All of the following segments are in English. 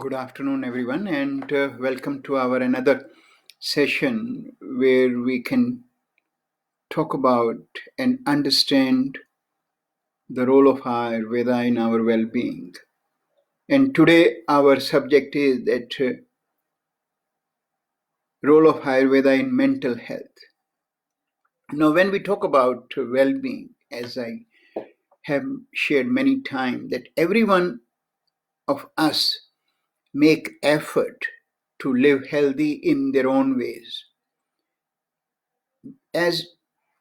Good afternoon, everyone, and welcome to our another session where we can talk about and understand the role of Ayurveda in our well-being. And today, our subject is that role of Ayurveda in mental health. Now, when we talk about well-being, as I have shared many times, that every one of us make effort to live healthy in their own ways, as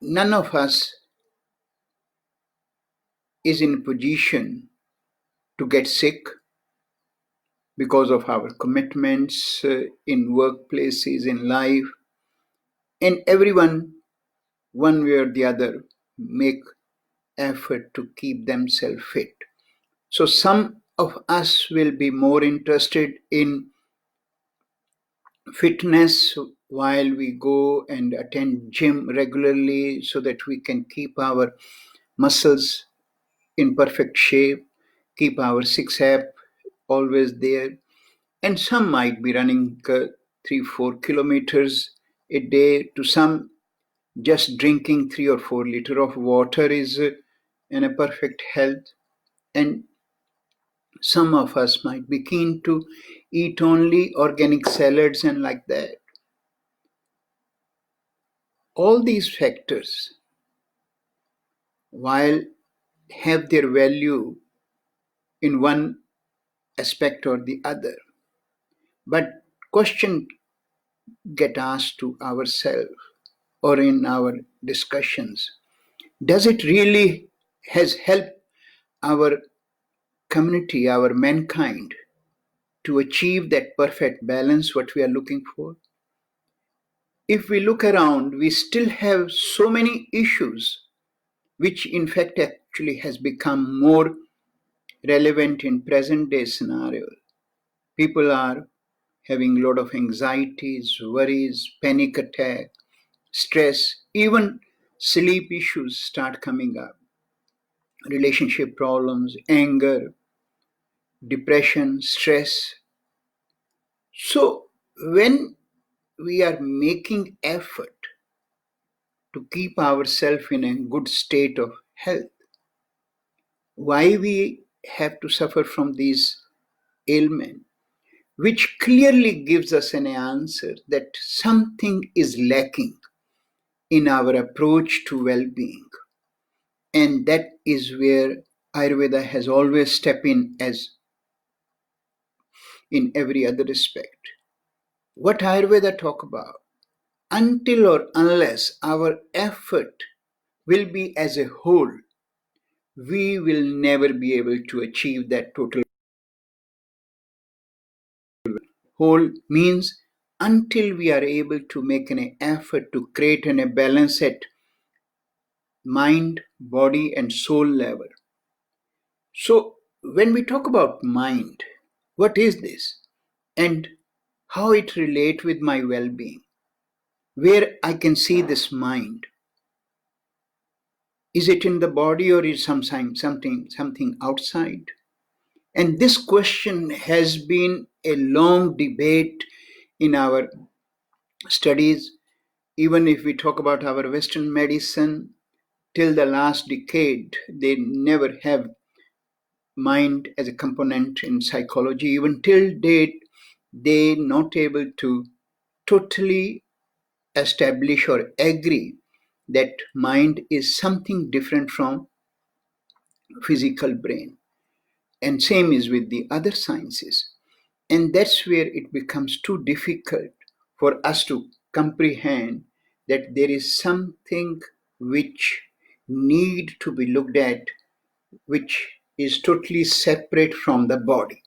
none of us is in a position to get sick because of our commitments in workplaces, in life, and everyone, one way or the other, make effort to keep themselves fit. So some of us will be more interested in fitness while we go and attend gym regularly so that we can keep our muscles in perfect shape, keep our six pack always there. And some might be running 3-4 kilometers a day. To some, just drinking 3 or 4 liters of water is in a perfect health. And some of us might be keen to eat only organic salads and like that. All these factors, while have their value in one aspect or the other, but question get asked to ourselves or in our discussions, does it really has helped our community, our mankind, to achieve that perfect balance what we are looking for? If we look around, we still have so many issues which in fact actually has become more relevant in present day scenario. People are having a lot of anxieties, worries, panic attack, stress, even sleep issues start coming up, relationship problems, anger, depression, stress. So when we are making effort to keep ourselves in a good state of health, why we have to suffer from these ailments, which clearly gives us an answer that something is lacking in our approach to well-being. And that is where Ayurveda has always stepped in as in every other respect. What Ayurveda talk about? Until or unless our effort will be as a whole, we will never be able to achieve that total whole. Means until we are able to make an effort to create a balance at mind, body, and soul level. So when we talk about mind, what is this? And how it relate with my well-being? Where I can see this mind? Is it in the body or is something outside? And this question has been a long debate in our studies. Even if we talk about our Western medicine, till the last decade, they never have mind as a component in psychology. Even till date, they not able to totally establish or agree that mind is something different from physical brain. And same is with the other sciences. And that's where it becomes too difficult for us to comprehend that there is something which need to be looked at, which is totally separate from the body.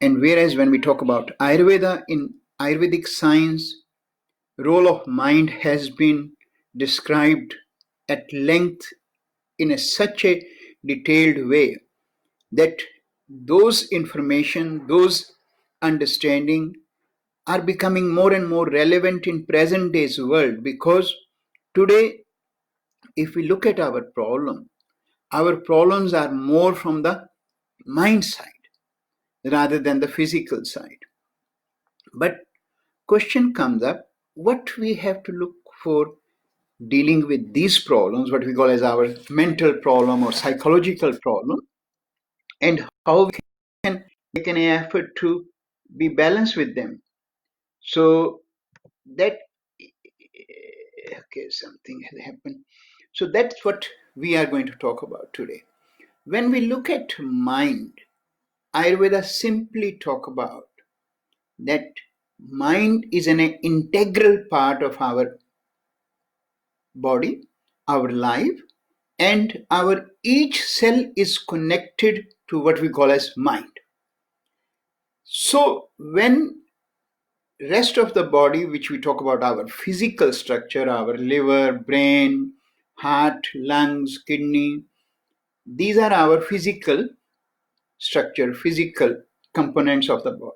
And whereas when we talk about Ayurveda, in Ayurvedic science, role of mind has been described at length in such a detailed way that those information, those understanding are becoming more and more relevant in present day's world, because today if we look at our problems are more from the mind side. rather than the physical side. But question comes up, what we have to look for dealing with these problems, what we call as our mental problem or psychological problem, and how we can make an effort to be balanced with them. So that, okay, something has happened. So that's what we are going to talk about today. When we look at mind, Ayurveda simply talk about that mind is an integral part of our body, our life, and our each cell is connected to what we call as mind. So when rest of the body, which we talk about our physical structure, our liver, brain, heart, lungs, kidney, these are our physical structure, physical components of the body.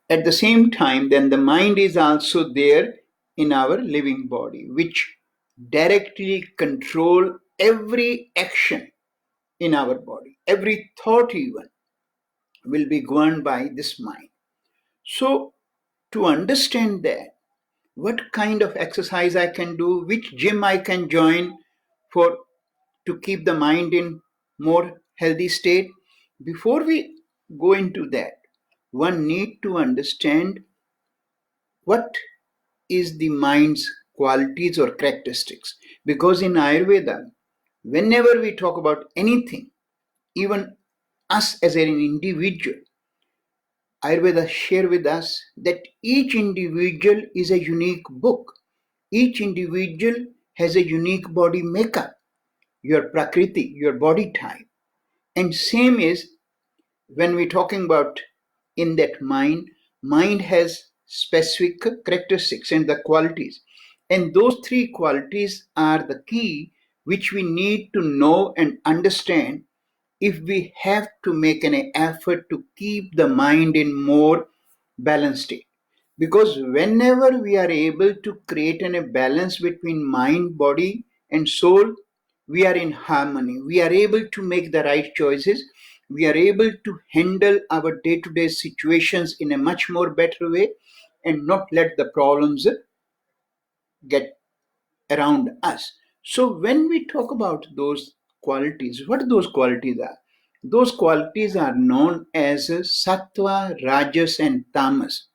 At the same time, then the mind is also there in our living body, which directly control every action in our body. Every thought even will be governed by this mind. So to understand that, what kind of exercise I can do, which gym I can join for to keep the mind in more healthy state, before we go into that, one need to understand what is the mind's qualities or characteristics. Because in Ayurveda, whenever we talk about anything, even us as an individual, Ayurveda share with us that each individual is a unique book. Each individual has a unique body makeup, your prakriti, your body type. And same is when we're talking about in that mind has specific characteristics and the qualities. And those three qualities are the key which we need to know and understand if we have to make an effort to keep the mind in more balanced state. Because whenever we are able to create a balance between mind, body, and soul, we are in harmony. We are able to make the right choices. We are able to handle our day to day situations in a much more better way and not let the problems get around us. So, when we talk about those qualities, what those qualities are? Those qualities are known as sattva, rajas, and tamas.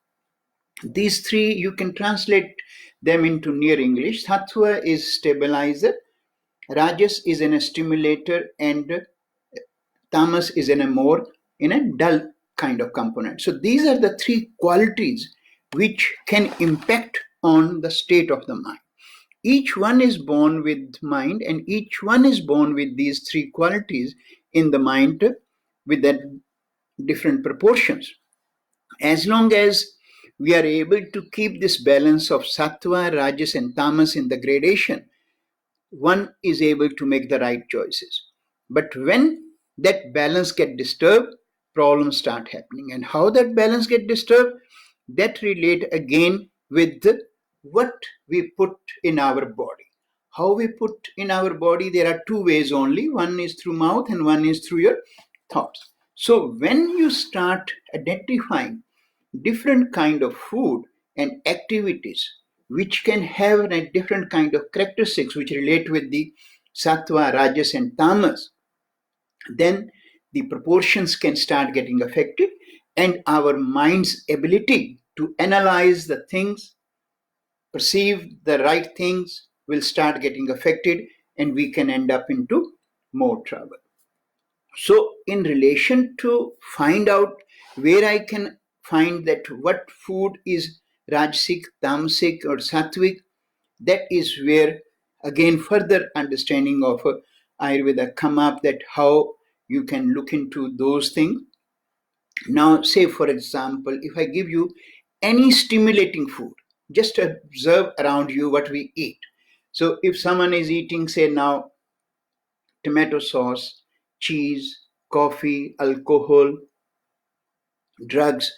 These three you can translate them into near English. Sattva is stabilizer, rajas is an stimulator, and tamas is in a more in a dull kind of component. So these are the three qualities which can impact on the state of the mind. Each one is born with mind, and each one is born with these three qualities in the mind with that different proportions. As long as we are able to keep this balance of sattva, rajas, and tamas in the gradation, one is able to make the right choices. But when that balance get disturbed, problems start happening. And how that balance get disturbed, that relate again with what we put in our body. How we put in our body, there are two ways only. One is through mouth and one is through your thoughts. So when you start identifying different kind of food and activities which can have a different kind of characteristics which relate with the sattva, rajas, and tamas, then the proportions can start getting affected, and our mind's ability to analyze the things, perceive the right things will start getting affected, and we can end up into more trouble. So in relation to find out where I can find that what food is rajasic, tamasic, or sattvic, that is where again further understanding of Ayurveda come up, that how you can look into those things. Now say for example, if I give you any stimulating food, just observe around you what we eat. So if someone is eating, say now, tomato sauce, cheese, coffee, alcohol, drugs,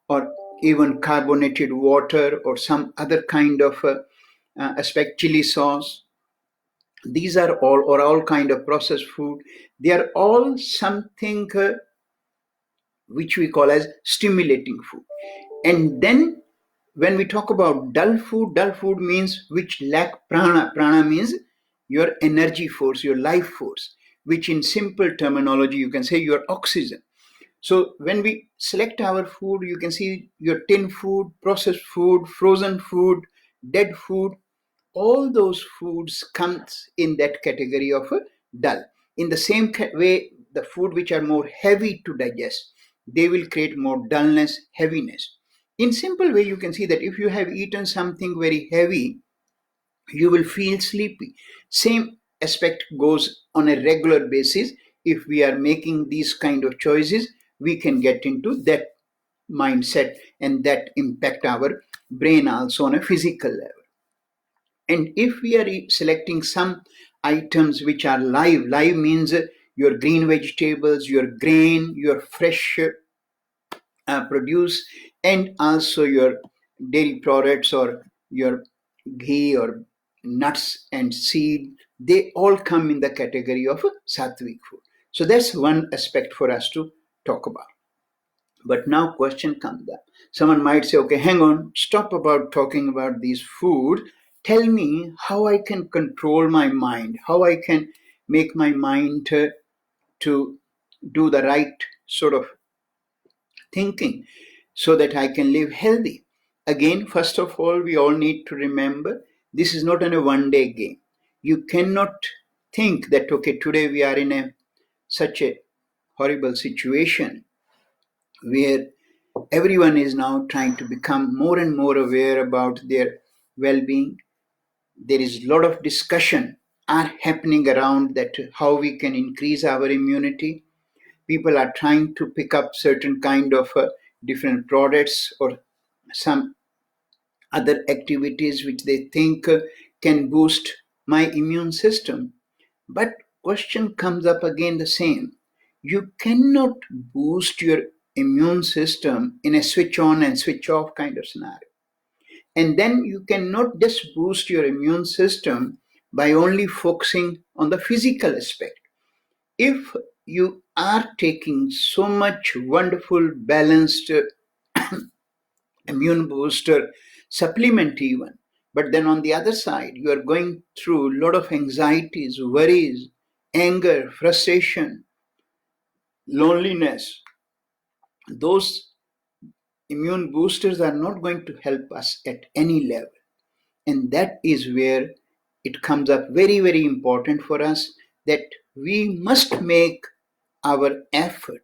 or even carbonated water or some other kind of aspect, chili sauce, these are all kind of processed food. They are all something which we call as stimulating food. And then when we talk about dull food means which lack prana. Prana means your energy force, your life force, which in simple terminology you can say your oxygen. So when we select our food, you can see your tin food, processed food, frozen food, dead food, all those foods comes in that category of dull. In the same way, the food which are more heavy to digest, they will create more dullness, heaviness. In simple way, you can see that if you have eaten something very heavy, you will feel sleepy. Same aspect goes on a regular basis. If we are making these kind of choices, we can get into that mindset, and that impact our brain also on a physical level. And if we are selecting some items which are live means your green vegetables, your grain, your fresh produce, and also your dairy products or your ghee or nuts and seed, they all come in the category of sattvic food. So that's one aspect for us to talk about. But now question comes up. Someone might say, okay, hang on, stop about talking about these food. Tell me how I can control my mind, how I can make my mind to do the right sort of thinking so that I can live healthy. Again, first of all, we all need to remember this is not a one-day game. You cannot think that, okay, today we are in such a horrible situation where everyone is now trying to become more and more aware about their well-being. There is a lot of discussion are happening around that how we can increase our immunity. People are trying to pick up certain kind of different products or some other activities which they think can boost my immune system. But question comes up again the same. You cannot boost your immune system in a switch on and switch off kind of scenario. And then you cannot just boost your immune system by only focusing on the physical aspect. If you are taking so much wonderful, balanced immune booster supplement, even, but then on the other side, you are going through a lot of anxieties, worries, anger, frustration, loneliness, those immune boosters are not going to help us at any level. And that is where it comes up very, very important for us that we must make our effort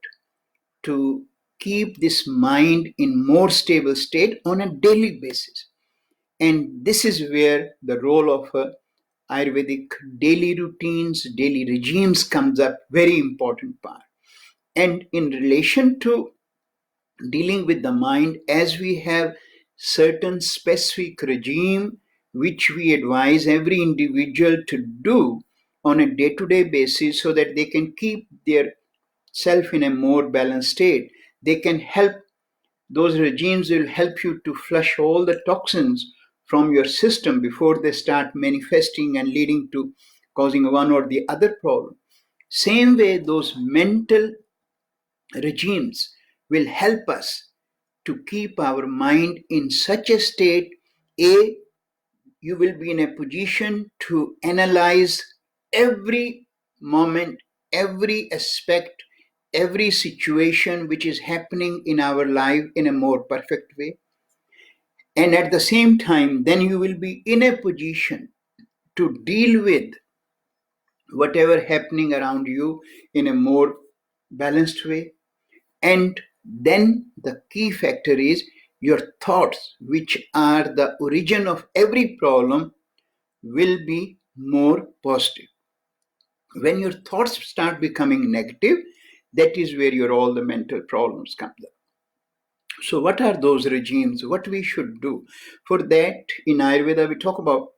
to keep this mind in more stable state on a daily basis. And this is where the role of Ayurvedic daily routines, daily regimes comes up very important part. And in relation to dealing with the mind, as we have certain specific regime which we advise every individual to do on a day-to-day basis so that they can keep their self in a more balanced state. They can help, those regimes will help you to flush all the toxins from your system before they start manifesting and leading to causing one or the other problem. Same way, those mental regimes will help us to keep our mind in such a state. A, you will be in a position to analyze every moment, every aspect, every situation which is happening in our life in a more perfect way. And at the same time, then you will be in a position to deal with whatever happening around you in a more balanced way. And then the key factor is your thoughts, which are the origin of every problem, will be more positive. When your thoughts start becoming negative, that is where your all the mental problems come up. So what are those regimes? What we should do? For that, in Ayurveda, we talk about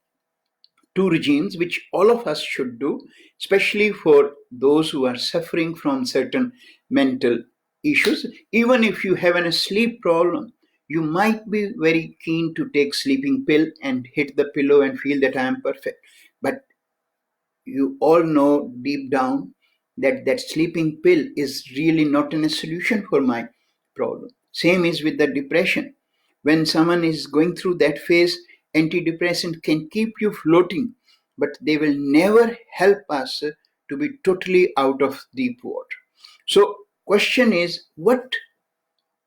two regimes which all of us should do, especially for those who are suffering from certain mental issues. Even if you have a sleep problem, you might be very keen to take sleeping pill and hit the pillow and feel that I am perfect. But you all know deep down that that sleeping pill is really not a solution for my problem. Same is with the depression. When someone is going through that phase, antidepressant can keep you floating, but they will never help us to be totally out of deep water. So question is, what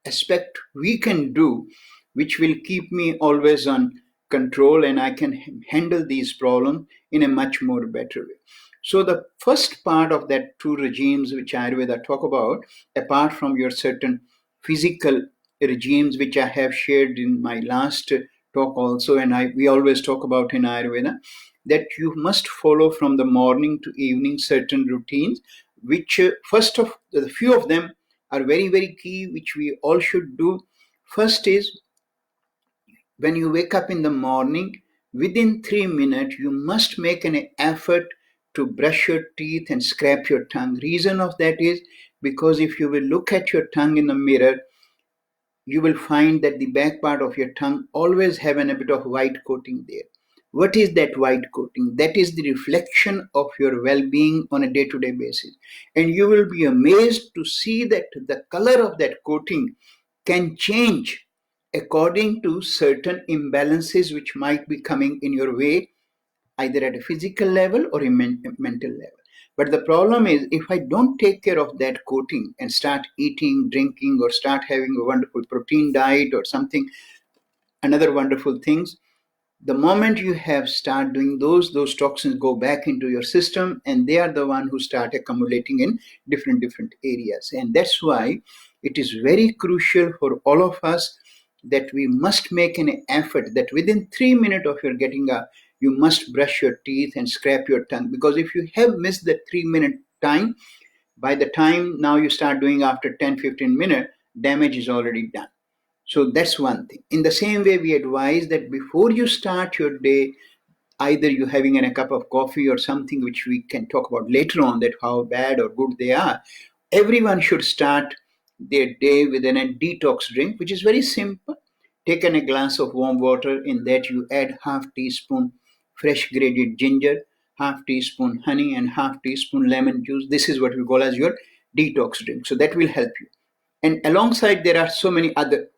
aspect we can do which will keep me always on control and I can handle these problems in a much more better way. So the first part of that two regimes which Ayurveda talk about, apart from your certain physical regimes which I have shared in my last talk also, and we always talk about in Ayurveda, that you must follow from the morning to evening certain routines, which first of the few of them are very, very key, which we all should do. First is, when you wake up in the morning, within 3 minutes, you must make an effort to brush your teeth and scrape your tongue. Reason of that is because if you will look at your tongue in the mirror, you will find that the back part of your tongue always have a bit of white coating there. What is that white coating? That is the reflection of your well-being on a day-to-day basis. And you will be amazed to see that the color of that coating can change according to certain imbalances which might be coming in your way, either at a physical level or a mental level. But the problem is, if I don't take care of that coating and start eating, drinking, or start having a wonderful protein diet or something, another wonderful things, the moment you have start doing those toxins go back into your system, and they are the one who start accumulating in different areas. And that's why it is very crucial for all of us that we must make an effort that within 3 minutes of your getting up, you must brush your teeth and scrape your tongue, because if you have missed that 3 minute time, by the time now you start doing after 10-15 minutes, damage is already done. So that's one thing. In the same way, we advise that before you start your day, either you having a cup of coffee or something which we can talk about later on, that how bad or good they are, everyone should start their day with a detox drink, which is very simple. Take a glass of warm water. In that you add half teaspoon fresh grated ginger, half teaspoon honey, and half teaspoon lemon juice. This is what we call as your detox drink. So that will help you. And alongside, there are so many other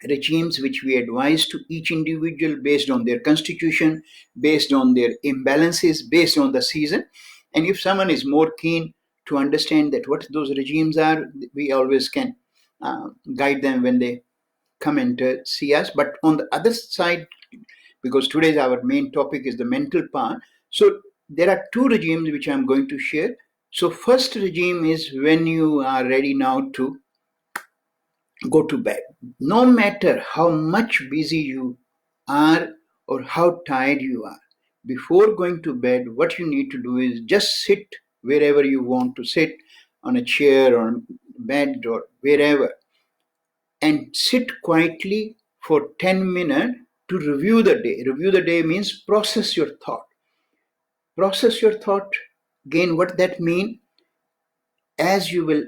regimes which we advise to each individual based on their constitution, based on their imbalances, based on the season. And if someone is more keen to understand that what those regimes are, we always can guide them when they come and see us. But on the other side, because today's our main topic is the mental part, so there are two regimes which I'm going to share. So first regime is when you are ready now to go to bed. No matter how much busy you are or how tired you are, before going to bed, what you need to do is just sit wherever you want to sit, on a chair or bed or wherever, and sit quietly for 10 minutes to review the day. Review the day means process your thought. Process your thought. Again, what that means, as you will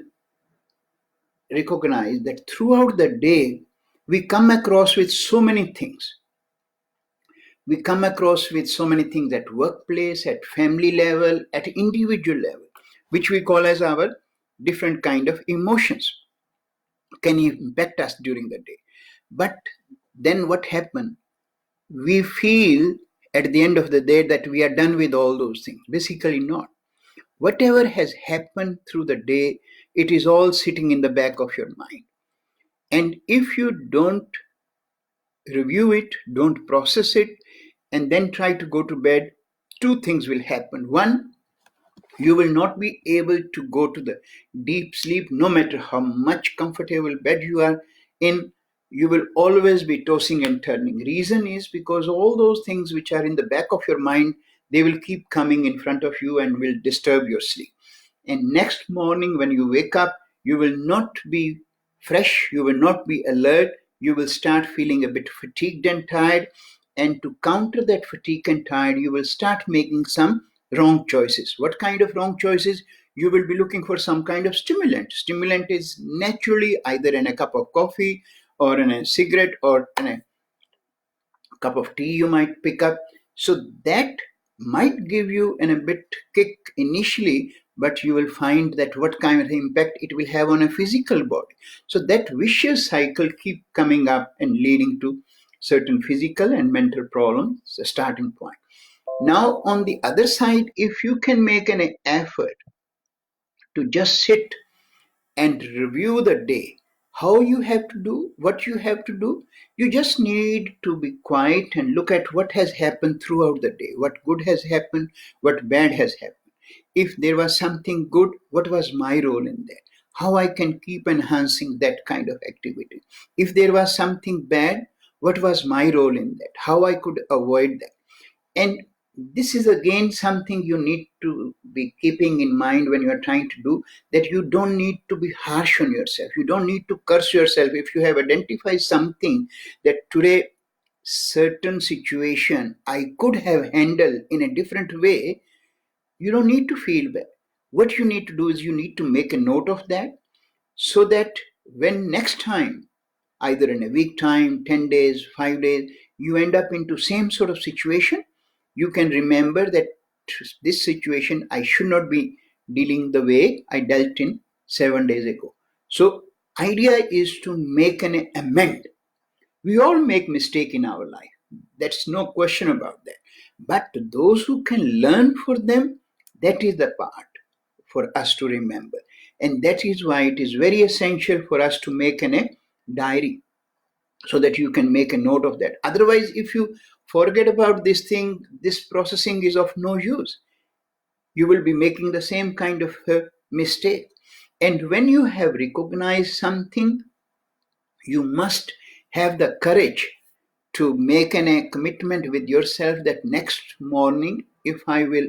recognize that throughout the day, we come across with so many things. We come across with so many things at workplace, at family level, at individual level, which we call as our different kind of emotions can impact us during the day. But then what happens? We feel at the end of the day that we are done with all those things. Basically not. Whatever has happened through the day, it is all sitting in the back of your mind. And if you don't review it, don't process it, and then try to go to bed, two things will happen. One, you will not be able to go to the deep sleep no matter how much comfortable bed you are in. You will always be tossing and turning. Reason is because all those things which are in the back of your mind, they will keep coming in front of you and will disturb your sleep. And next morning when you wake up, you will not be fresh, you will not be alert, you will start feeling a bit fatigued and tired. And to counter that fatigue and tired, you will start making some wrong choices. What kind of wrong choices? You will be looking for some kind of stimulant. Stimulant is naturally either in a cup of coffee or in a cigarette or in a cup of tea you might pick up. So that might give you a bit kick initially, but you will find that what kind of impact it will have on a physical body. So that vicious cycle keep coming up and leading to certain physical and mental problems, the starting point. Now, on the other side, if you can make an effort to just sit and review the day, how you have to do, what you have to do, you just need to be quiet and look at what has happened throughout the day, what good has happened, what bad has happened. If there was something good, what was my role in that? How I can keep enhancing that kind of activity. If there was something bad, what was my role in that? How I could avoid that? And this is again something you need to be keeping in mind when you are trying to do, that you don't need to be harsh on yourself. You don't need to curse yourself if you have identified something that today certain situation I could have handled in a different way. You don't need to feel bad. What you need to do is you need to make a note of that, so that when next time, either in a week time, 10 days, 5 days, you end up into same sort of situation, you can remember that this situation I should not be dealing the way I dealt in 7 days ago. So idea is to make an amend. We all make mistake in our life. That's no question about that. But those who can learn for them, that is the part for us to remember. And that is why it is very essential for us to make a diary, so that you can make a note of that. Otherwise, if you forget about this thing, this processing is of no use. You will be making the same kind of mistake. And when you have recognized something, you must have the courage to make a commitment with yourself that next morning, if I will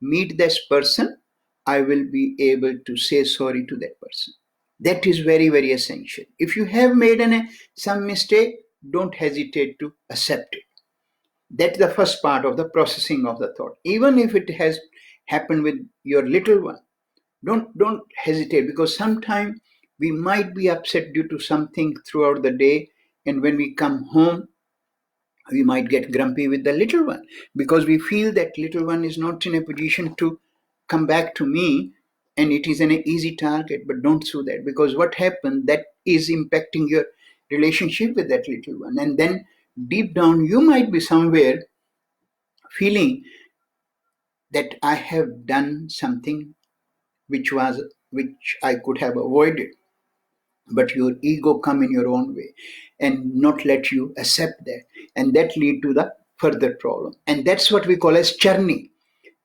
meet this person, I will be able to say sorry to that person. That is very, very essential. If you have made some mistake, don't hesitate to accept it. That's the first part of the processing of the thought. Even if it has happened with your little one, don't hesitate, because sometimes we might be upset due to something throughout the day, and when we come home, we might get grumpy with the little one because we feel that little one is not in a position to come back to me, and it is an easy target. But don't do that, because what happened, that is impacting your relationship with that little one. And then deep down you might be somewhere feeling that I have done something which I could have avoided, but your ego come in your own way and not let you accept that, and that lead to the further problem. And that's what we call as churning.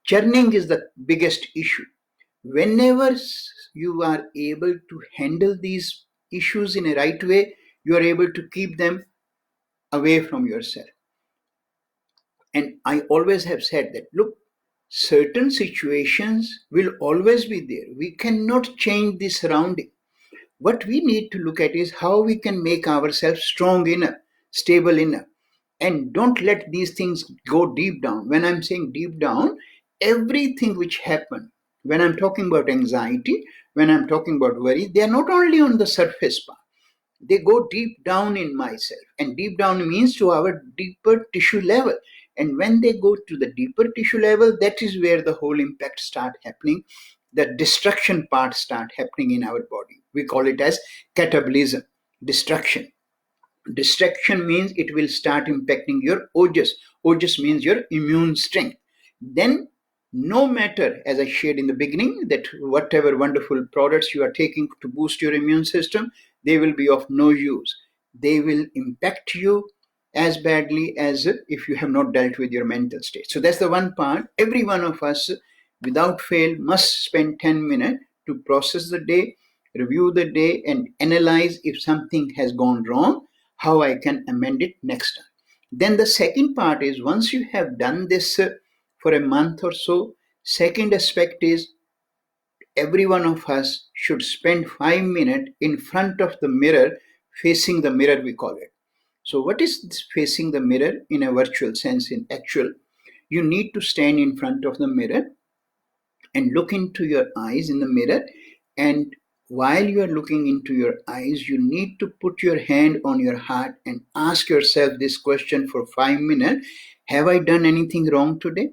Churning is the biggest issue. Whenever you are able to handle these issues in a right way, you are able to keep them away from yourself. And I always have said that, look, certain situations will always be there. We cannot change the surrounding. What we need to look at is how we can make ourselves strong enough, stable enough, and don't let these things go deep down. When I'm saying deep down, everything which happen, when I'm talking about anxiety, when I'm talking about worry, they are not only on the surface part, they go deep down in myself. And deep down means to our deeper tissue level. And when they go to the deeper tissue level, that is where the whole impact start happening. The destruction part start happening in our body. We call it as catabolism, destruction. Destruction means it will start impacting your ojas. Ojas means your immune strength. Then, no matter, as I shared in the beginning, that whatever wonderful products you are taking to boost your immune system, they will be of no use. They will impact you as badly as if you have not dealt with your mental state. So that's the one part. Every one of us, without fail, must spend 10 minutes to process the day, review the day, and analyze if something has gone wrong, how I can amend it next time. Then the second part is, once you have done this for a month or so, second aspect is every one of us should spend 5 minutes in front of the mirror, facing the mirror, we call it. So what is this facing the mirror in a virtual sense? In actual, you need to stand in front of the mirror and look into your eyes in the mirror, and while you are looking into your eyes, you need to put your hand on your heart and ask yourself this question for 5 minutes: have I done anything wrong today?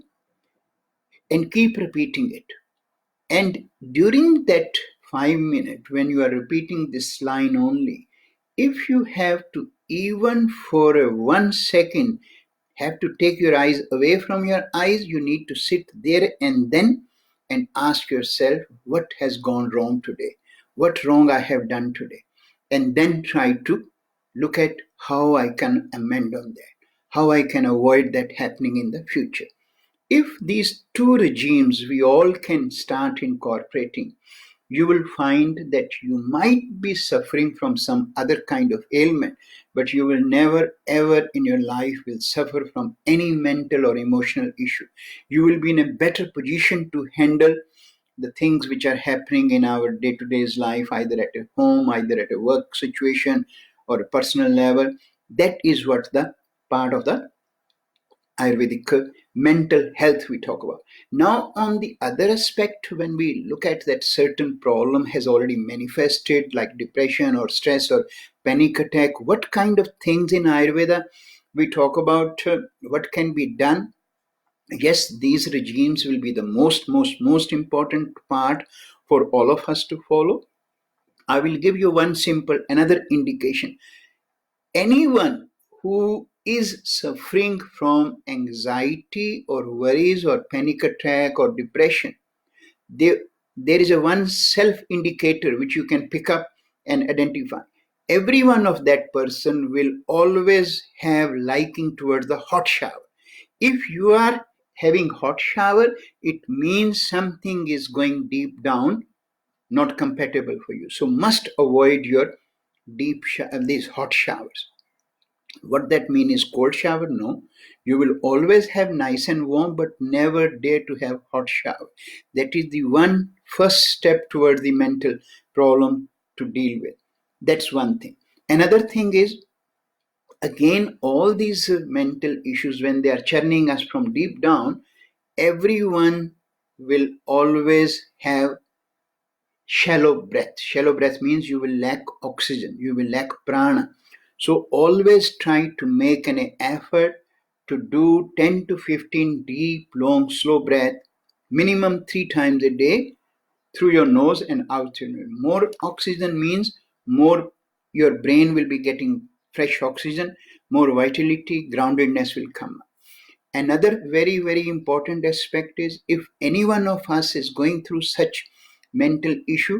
And keep repeating it. And during that 5 minutes, when you are repeating this line only, if you have to, even for a 1 second, have to take your eyes away from your eyes, you need to sit there and then and ask yourself, what has gone wrong today? What wrong I have done today? And then try to look at how I can amend on that, how I can avoid that happening in the future. If these two regimes we all can start incorporating, you will find that you might be suffering from some other kind of ailment, but you will never ever in your life will suffer from any mental or emotional issue. You will be in a better position to handle the things which are happening in our day-to-day life, either at a home, either at a work situation or a personal level. That is what the part of the Ayurvedic mental health we talk about. Now, on the other aspect, when we look at that certain problem has already manifested, like depression or stress or panic attack, what kind of things in Ayurveda we talk about, what can be done? Yes, these regimes will be the most important part for all of us to follow. I will give you one simple another indication. Anyone who is suffering from anxiety or worries or panic attack or depression, there, there is a one self indicator which you can pick up and identify. Every one of that person will always have liking towards the hot shower. If you are having hot shower, it means something is going deep down, not compatible for you. So must avoid your these hot showers. What that mean is cold shower? No. You will always have nice and warm, but never dare to have hot shower. That is the one first step towards the mental problem to deal with. That's one thing. Another thing is, again, all these mental issues, when they are churning us from deep down, everyone will always have shallow breath. Shallow breath means you will lack oxygen, you will lack prana. So always try to make an effort to do 10 to 15 deep, long, slow breath, minimum 3 times a day through your nose and out through your nose. More oxygen means more your brain will be getting fresh oxygen, more vitality, groundedness will come. Another very important aspect is, if any one of us is going through such mental issue,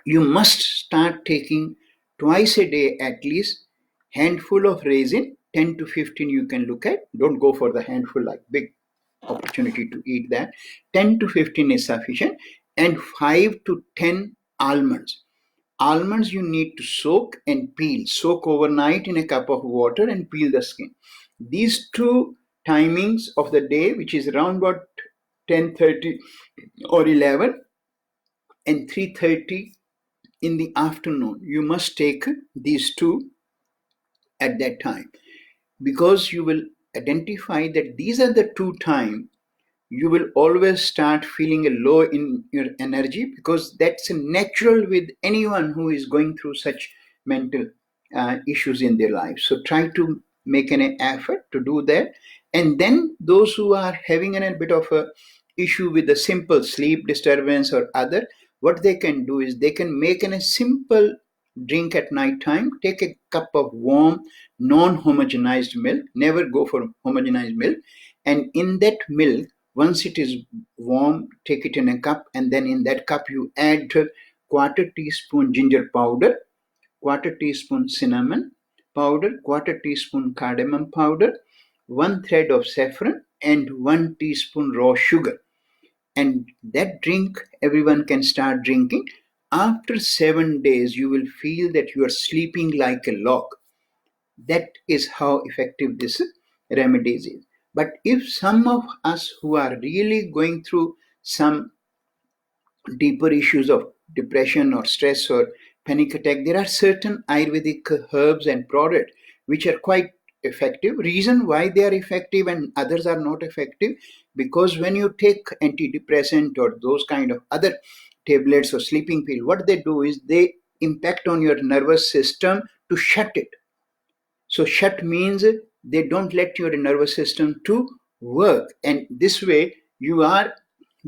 you must start taking twice a day at least handful of raisin. 10 to 15 you can look at, don't go for the handful like big opportunity to eat that. 10 to 15 is sufficient. And 5 to 10 almonds. Almonds you need to soak and peel. Soak overnight in a cup of water and peel the skin. These two timings of the day, which is around about 10:30 or 11 and 3:30 in the afternoon, you must take these two at that time, because you will identify that these are the two times you will always start feeling a low in your energy, because that's a natural with anyone who is going through such mental issues in their life. So try to make an effort to do that. And then those who are having a bit of a issue with the simple sleep disturbance or other, what they can do is they can make a simple drink at night time. Take a cup of warm non-homogenized milk, never go for homogenized milk, and in that milk, once it is warm, take it in a cup, and then in that cup you add quarter teaspoon ginger powder, quarter teaspoon cinnamon powder, quarter teaspoon cardamom powder, one thread of saffron, and 1 teaspoon raw sugar. And that drink everyone can start drinking. After 7 days, you will feel that you are sleeping like a log. That is how effective this remedies is. But if some of us who are really going through some deeper issues of depression or stress or panic attack, there are certain Ayurvedic herbs and products which are quite effective. Reason why they are effective and others are not effective, because when you take antidepressant or those kind of other tablets or sleeping pill, what they do is they impact on your nervous system to shut it. So shut means they don't let your nervous system to work, and this way you are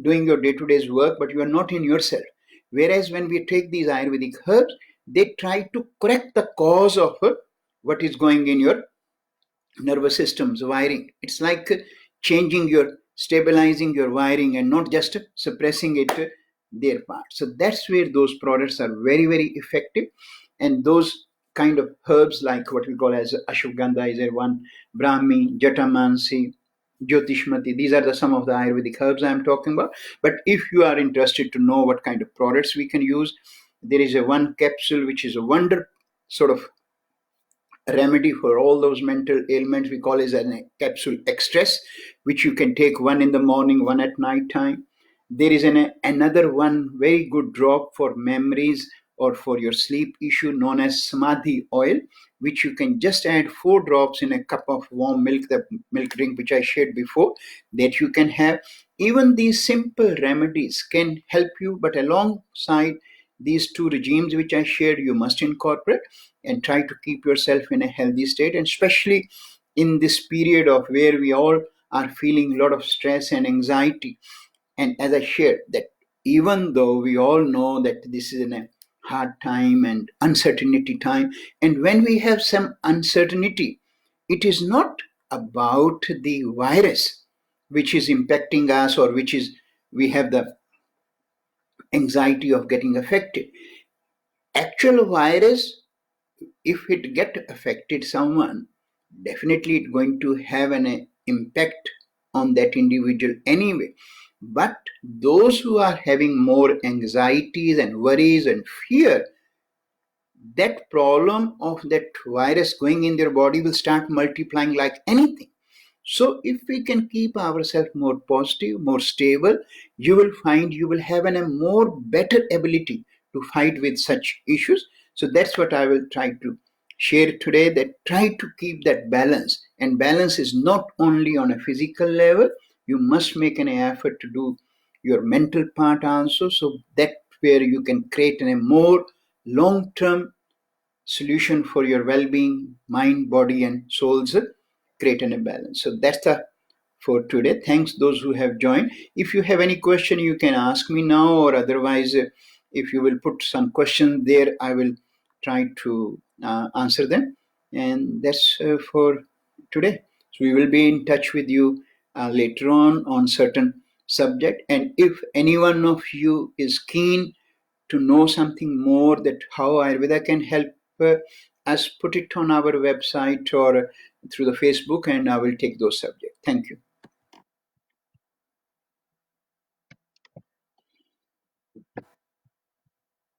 doing your day-to-day work, but you are not in yourself. Whereas when we take these Ayurvedic herbs, they try to correct the cause of what is going in your nervous system's wiring. It's like changing your, stabilizing your wiring and not just suppressing it, their part. So that's where those products are very, very effective. And those kind of herbs like what we call as ashwagandha is a one, brahmi, jatamansi, jyotishmati, these are some of the Ayurvedic herbs I'm talking about. But if you are interested to know what kind of products we can use, there is a one capsule which is a wonder sort of remedy for all those mental ailments. We call it a capsule express, which you can take one in the morning, one at night time. There is another one very good drop for memories or for your sleep issue known as samadhi oil, which you can just add 4 drops in a cup of warm milk, the milk drink which I shared before, that you can have. Even these simple remedies can help you, but alongside these 2 regimes which I shared, you must incorporate and try to keep yourself in a healthy state. And especially in this period of where we all are feeling a lot of stress and anxiety. And as I shared, that even though we all know that this is a hard time and uncertainty time, and when we have some uncertainty, it is not about the virus which is impacting us, or which is we have the anxiety of getting affected. Actual virus, if it get affected someone, definitely it's going to have an impact on that individual anyway. But those who are having more anxieties and worries and fear, that problem of that virus going in their body will start multiplying like anything. So if we can keep ourselves more positive, more stable, you will find you will have a more better ability to fight with such issues. So that's what I will try to share today, that try to keep that balance. And balance is not only on a physical level, you must make an effort to do your mental part also. So that where you can create a more long-term solution for your well-being, mind, body, and souls, create a balance. So that's the for today. Thanks those who have joined. If you have any question, you can ask me now, or otherwise, if you will put some questions there, I will try to answer them. And that's for today. So we will be in touch with you later on certain subject. And if any one of you is keen to know something more, that how Ayurveda can help us, put it on our website or through the Facebook, and I will take those subjects. Thank you.